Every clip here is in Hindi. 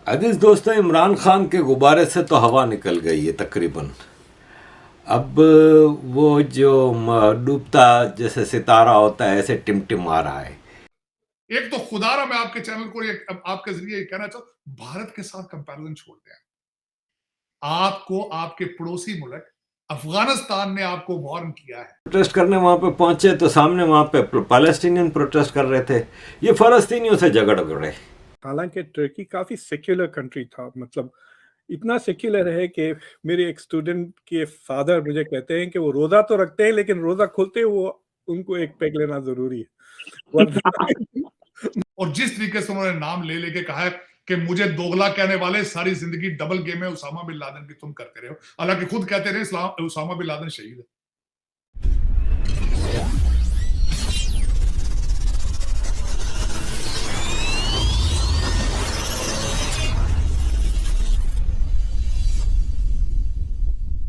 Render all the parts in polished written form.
अजीज दोस्तों, इमरान खान के गुब्बारे से तो हवा निकल गई है तकरीबन। अब वो जो डूबता जैसे सितारा होता है ऐसे टिमटिम आ रहा है। एक तो खुदारा मैं आपके चैनल को आपके जरिए कहना चाहूं, भारत के साथ कंपैरिजन छोड़ दें। आपको आपके पड़ोसी मुल्क अफगानिस्तान ने आपको वार्न किया है। प्रोटेस्ट करने वहां पे पहुंचे तो सामने वहां पे पैलेस्टीनियन प्रोटेस्ट कर रहे थे, ये फलस्तीनियों से झगड़ गए। हालांकि तुर्की काफी सेक्युलर कंट्री था, मतलब इतना सेक्युलर है कि मेरे एक स्टूडेंट के फादर मुझे कहते हैं कि वो रोजा तो रखते हैं लेकिन रोजा खोलते वो उनको एक पैग लेना जरूरी है। और जिस तरीके से उन्होंने नाम ले लेके कहा है कि मुझे दोगला कहने वाले सारी जिंदगी डबल गेम है उसामा बिन लादेन की तुम करते रहे हो, हालांकि खुद कहते रहे उसामा बिन लादेन शहीद है।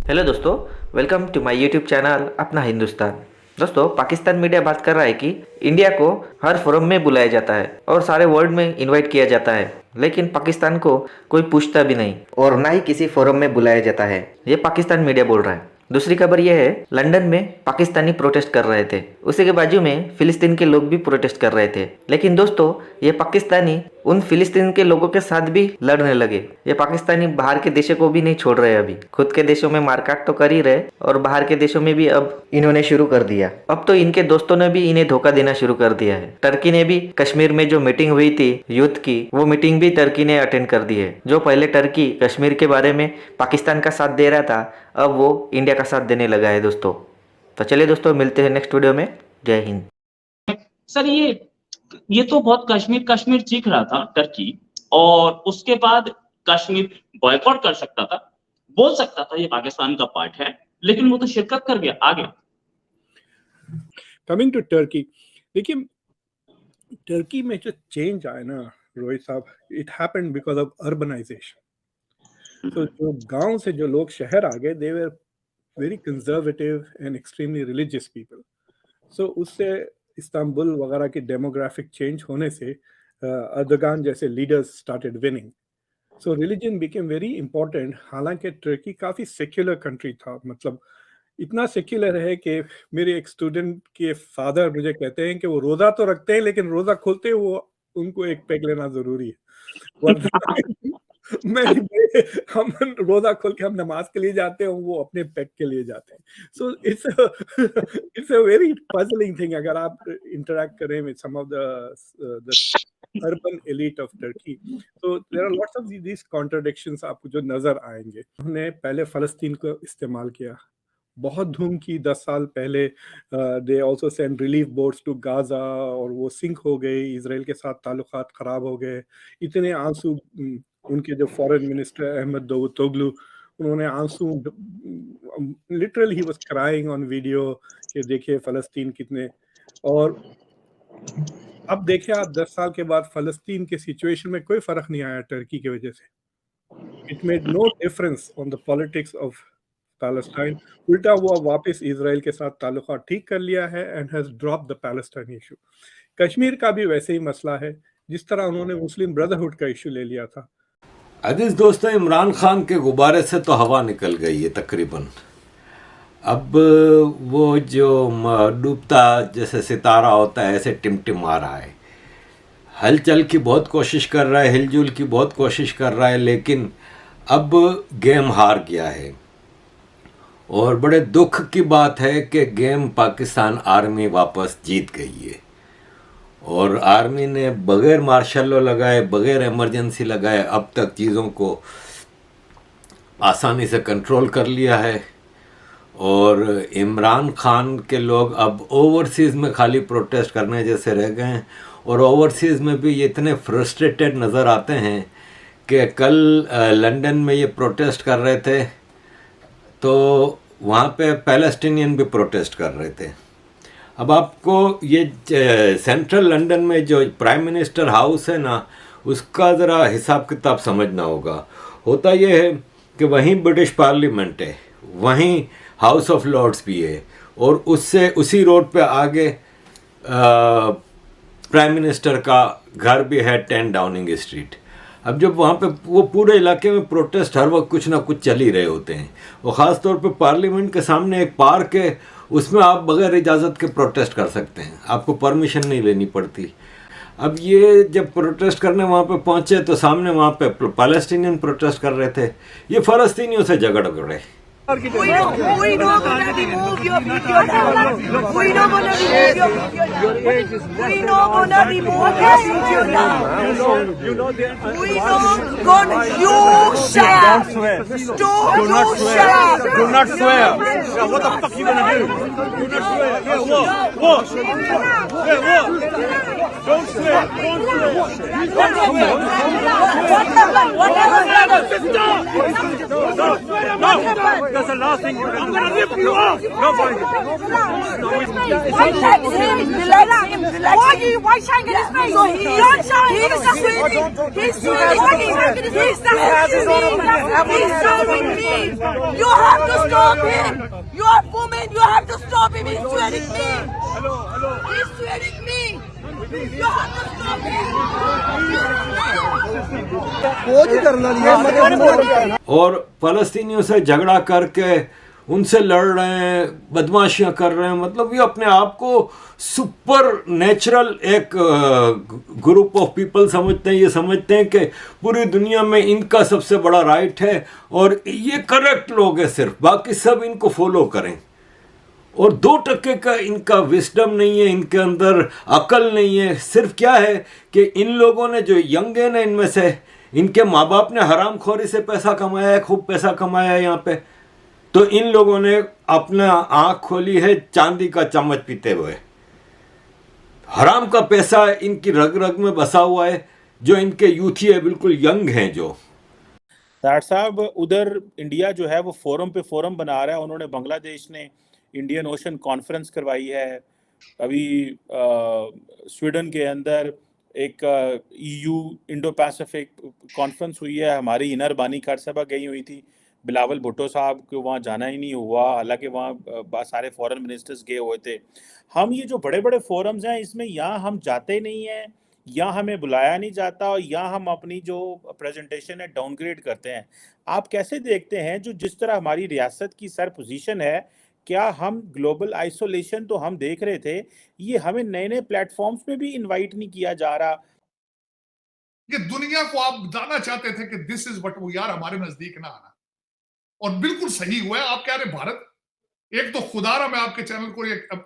हेलो दोस्तों, welcome to my YouTube channel अपना हिंदुस्तान। दोस्तों, पाकिस्तान मीडिया बात कर रहा है कि इंडिया को हर फोरम में बुलाया जाता है और सारे वर्ल्ड में इनवाइट किया जाता है, लेकिन पाकिस्तान को कोई पूछता भी नहीं और ना ही किसी फोरम में बुलाया जाता है। ये पाकिस्तान मीडिया बोल रहा है। दूसरी खबर यह है, लंदन में पाकिस्तानी प्रोटेस्ट कर रहे थे, उसी के बाजू में फिलिस्तीन के लोग भी प्रोटेस्ट कर रहे थे। लेकिन दोस्तों, ये पाकिस्तानी उन फिलिस्तीन के लोगों के साथ भी लड़ने लगे। ये पाकिस्तानी बाहर के देशों को भी नहीं छोड़ रहे, अभी खुद के देशों में मारकाट तो कर ही रहे और बाहर के देशों में भी अब इन्होंने शुरू कर दिया। अब तो इनके दोस्तों ने भी इन्हें धोखा देना शुरू कर दिया है। टर्की ने भी कश्मीर में जो मीटिंग हुई थी युद्ध की, वो मीटिंग भी टर्की ने अटेंड कर दी है। जो पहले टर्की कश्मीर के बारे में पाकिस्तान का साथ दे रहा था, अब वो इंडिया का साथ देने लगा है दोस्तों। तो चलिए दोस्तों, मिलते हैं नेक्स्ट वीडियो में। जय हिंद। सर, ये तो बहुत कश्मीर चीख रहा था टर्की, और उसके बाद कश्मीर बॉयकॉट कर सकता था, बोल सकता था ये पाकिस्तान का पार्ट है, लेकिन वो तो शिरकत कर गया, आ गया। कमिंग टू टर्की, देखिए टर्की में जो चेंज आया ना रोहित साहब, it happened because of urbanisation. तो जो गांव से जो लोग शहर आ गए, they were very conservative and extremely religious people. So उससे इस्तांबुल वगैरह की डेमोग्राफिक चेंज होने से अर्दोगान जैसे लीडर्स स्टार्टेड विनिंग। सो रिलीजन बिकेम वेरी इंपॉर्टेंट। हालांकि तुर्की काफ़ी सेक्युलर कंट्री था, मतलब इतना सेक्युलर है कि मेरे एक स्टूडेंट के फादर मुझे कहते हैं कि वो रोज़ा तो रखते हैं लेकिन रोज़ा खोलते वो उनको एक पैग लेना ज़रूरी है। हम रोजा खोल के हम नमाज के लिए जाते हैं, वो अपने पेट के लिए जाते हैं। So it's a very puzzling thing अगर आप इंटरेक्ट करें with some of the urban elite of Turkey. तो there are lots of these contradictions आपको जो नजर आएंगे। उन्होंने पहले फलस्तीन को इस्तेमाल किया, बहुत धूम की 10 साल पहले। They also send relief boats to Gaza और वो सिंक हो गए, इजराइल के साथ ताल्लुकात खराब हो गए। इतने आंसू उनके जो फॉरेन मिनिस्टर अहमद दावूदोगलू, उन्होंने आंसू, literally he was crying on video कि देखिए फलस्तीन कितने। और अब देखिए आप 10 साल के बाद फलस्तीन के सिचुएशन में कोई फर्क नहीं आया टर्की की वजह से। It made no difference on the politics of Palestine. उल्टा वो वापस इजराइल के साथ ताल्लुकात ठीक कर लिया है and has drop the Palestine issue. Kashmir का भी वैसे ही मसला है, जिस तरह उन्होंने मुस्लिम ब्रदरहुड का इशू ले लिया था। अजीज दोस्तों, इमरान खान के गुब्बारे से तो हवा निकल गई है तकरीबन। अब वो जो डूबता जैसे सितारा होता है ऐसे टिमटिम आ रहा है। हलचल की बहुत कोशिश कर रहा है, हिलजुल की बहुत कोशिश कर रहा है, लेकिन अब गेम हार गया है। और बड़े दुख की बात है कि गेम पाकिस्तान आर्मी वापस जीत गई है और आर्मी ने बगैर मार्शल लॉ लगाए, बगैर इमरजेंसी लगाए अब तक चीज़ों को आसानी से कंट्रोल कर लिया है। और इमरान खान के लोग अब ओवरसीज़ में खाली प्रोटेस्ट करने जैसे रह गए हैं, और ओवरसीज़ में भी ये इतने फ्रस्ट्रेटेड नज़र आते हैं कि कल लंदन में ये प्रोटेस्ट कर रहे थे तो वहाँ पे पैलेस्टीनियन भी प्रोटेस्ट कर रहे थे। अब आपको ये सेंट्रल लंदन में जो प्राइम मिनिस्टर हाउस है ना, उसका ज़रा हिसाब किताब समझना होगा। होता ये है कि वहीं ब्रिटिश पार्लियामेंट है, वहीं हाउस ऑफ लॉर्ड्स भी है, और उससे उसी रोड पे आगे प्राइम मिनिस्टर का घर भी है 10 डाउनिंग स्ट्रीट। अब जब वहाँ पे वो पूरे इलाके में प्रोटेस्ट हर वक्त कुछ ना कुछ चल ही रहे होते हैं, और ख़ास तौर पे पार्लियामेंट के सामने एक पार्क है, उसमें आप बगैर इजाज़त के प्रोटेस्ट कर सकते हैं, आपको परमिशन नहीं लेनी पड़ती। अब ये जब प्रोटेस्ट करने वहाँ पे पहुँचे तो सामने वहाँ पे पैलेस्टीनियन प्रोटेस्ट कर रहे थे, ये फ़लस्तीनियों से झगड़ गए। We don't gonna remove your video now. We don't gonna remove your video. We don't gonna remove your video now. We don't gonna. You shut up. Do not swear. Do not swear. Yeah, what the fuck you gonna do? Do not swear. Yeah, what? Don't swear. Don't swear. Whatever. That's the last thing you're gonna do. I'm gonna rip you off. No, Why tag him? Why tag his face? So he's sweating. He's sweating. He's showing me. You have to stop him. You are woman. You have to stop him. He's sweating me. He's sweating me. You have to stop him. और फ़लस्तीनियों से झगड़ा करके उनसे लड़ रहे हैं, बदमाशियां कर रहे हैं, मतलब ये अपने आप को सुपर नेचुरल एक ग्रुप ऑफ पीपल समझते हैं। ये समझते हैं कि पूरी दुनिया में इनका सबसे बड़ा राइट है और ये करेक्ट लोग हैं, सिर्फ बाकी सब इनको फॉलो करें। और 2% का इनका विस्डम नहीं है, इनके अंदर अकल नहीं है। सिर्फ क्या है कि इन लोगों ने, जो यंग है ना, इनमें से इनके माँ बाप ने हरामखोरी से पैसा कमाया है, खूब पैसा कमाया है यहाँ पे, तो इन लोगों ने अपना आँख खोली है चांदी का चम्मच पीते हुए। हराम का पैसा इनकी रग रग में बसा हुआ है। जो इनके यूथी है, बिल्कुल यंग हैं जो। तार साहब, उधर इंडिया जो है वो फोरम पे फोरम बना रहा है। उन्होंने बांग्लादेश ने इंडियन ओशन कॉन्फ्रेंस करवाई है। अभी स्वीडन के अंदर एक EU इंडो पैसिफिक कॉन्फ्रेंस हुई है। हमारी इनर बानी खार सभा गई हुई थी, बिलावल भुट्टो साहब को वहाँ जाना ही नहीं हुआ, हालांकि वहाँ सारे फॉरेन मिनिस्टर्स गए हुए थे। हम ये जो बड़े बड़े फोरम्स हैं, इसमें यहाँ हम जाते नहीं हैं, या हमें बुलाया नहीं जाता, और या हम अपनी जो प्रेजेंटेशन है डाउनग्रेड करते हैं। आप कैसे देखते हैं जो जिस तरह हमारी रियासत की सर पोजीशन है, क्या हम ग्लोबल आइसोलेशन तो हम देख रहे थे, ये हमें नए नए प्लेटफॉर्म्स में भी इनवाइट नहीं किया जा रहा? कि दुनिया को आप जाना चाहते थे कि दिस इज व्हाट वो, यार हमारे नजदीक ना आना, और बिल्कुल सही हुआ है। आप कह रहे भारत, एक तो खुदारा मैं आपके चैनल को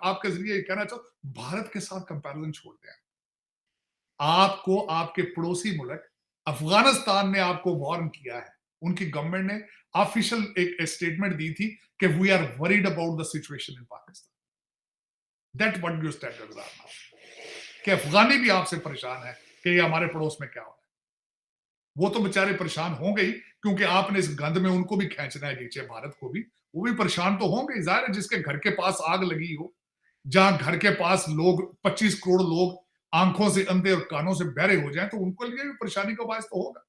आपके जरिए कहना चाहूं, भारत के साथ कंपैरिजन छोड़ दें। आपको आपके पड़ोसी मुल्क अफगानिस्तान ने आपको वार्न किया है, उनकी गवर्नमेंट ने ऑफिशियल एक स्टेटमेंट दी थी कि we are worried about the situation in Pakistan. That what your standards are now, कि अफगानी भी आपसे परेशान है कि ये हमारे पड़ोस में क्या हो रहा है। वो तो बेचारे परेशान होंगे ही, क्योंकि आपने इस गंद में उनको भी खींचना है नीचे, भारत को भी। वो भी परेशान तो होंगे, जाहिर है। जिसके घर के पास आग लगी हो, जहां घर के पास लोग 25 करोड़ लोग आंखों से अंधे और कानों से बहरे हो जाएं, तो उनको लिए भी परेशानी का बायस तो होगा।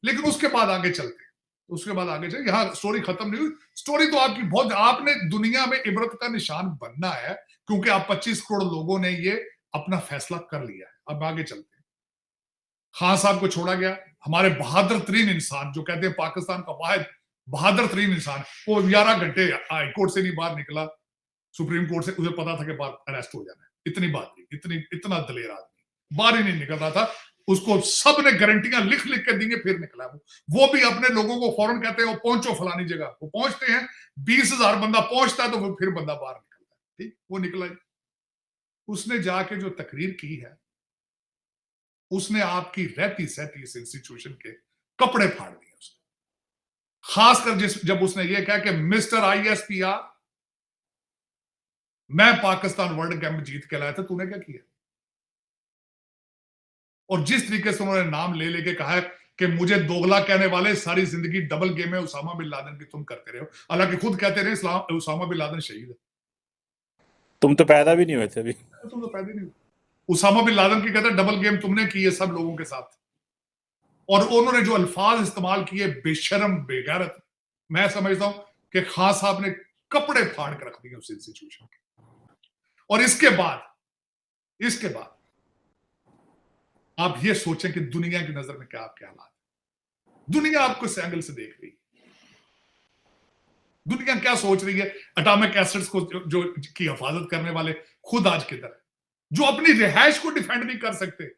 लेकिन उसके बाद आगे चलते, यहाँ स्टोरी खत्म नहीं हुई। स्टोरी तो आपकी बहुत, आपने दुनिया में इबरत का निशान बनना है, क्योंकि आप 25 करोड़ लोगों ने ये अपना फैसला कर लिया है। अब आगे चलते हैं। खान साहब को छोड़ा गया, हमारे बहादुर तरीन इंसान, जो कहते हैं पाकिस्तान का वाहिद बहादुर तरीन इंसान, वो 11 घंटे हाईकोर्ट से नहीं बाहर निकला, सुप्रीम कोर्ट से। उसे पता था कि बाहर अरेस्ट हो जाना है, इतनी बात नहीं, इतना दलेर आदमी बाहर ही नहीं निकल रहा था। उसको सब ने गारंटियां लिख लिख के देंगे, फिर निकला वो भी अपने लोगों को फौरन कहते हैं वो पहुंचो फलानी जगह। वो पहुंचते हैं, 20,000 बंदा पहुंचता है, तो वो फिर बंदा बाहर निकलता है। ठीक, वो निकला ही। उसने जाके जो तकरीर की है, उसने आपकी रहती सहती इस इंस्टीट्यूशन के कपड़े फाड़ दिए उसने। खासकर जब उसने ये कहा कि मिस्टर ISPR, मैं पाकिस्तान वर्ल्ड गेम जीत के लाया था, तूने क्या किया? और जिस तरीके से उन्होंने नाम ले लेके कहा है कि मुझे दोगला कहने वाले, सारी जिंदगी डबल गेम है उसामा बिन लादेन की तुम करते रहे हो, हालांकि खुद कहते रहे उसामा बिन लादेन शहीद है। तुम तो पैदा भी नहीं हुए थे अभी। तुम तो पैदा नहीं हुए। उसामा बिन लादेन की कहते डबल गेम तुमने की है सब लोगों के साथ। और उन्होंने जो अल्फाज इस्तेमाल किए, बेशरम, बेगैरत, मैं समझता हूं कि खान साहब ने कपड़े फाड़ के रख दिए उस इंस्टीट्यूशन के। और इसके बाद आप ये सोचें कि दुनिया की नजर में क्या आपके हालात, दुनिया आपको इस एंगल से देख रही है, दुनिया क्या सोच रही है, एटॉमिक एसिड्स को जो की हिफाजत करने वाले खुद आज किधर है, जो अपनी रिहाइश को डिफेंड नहीं कर सकते,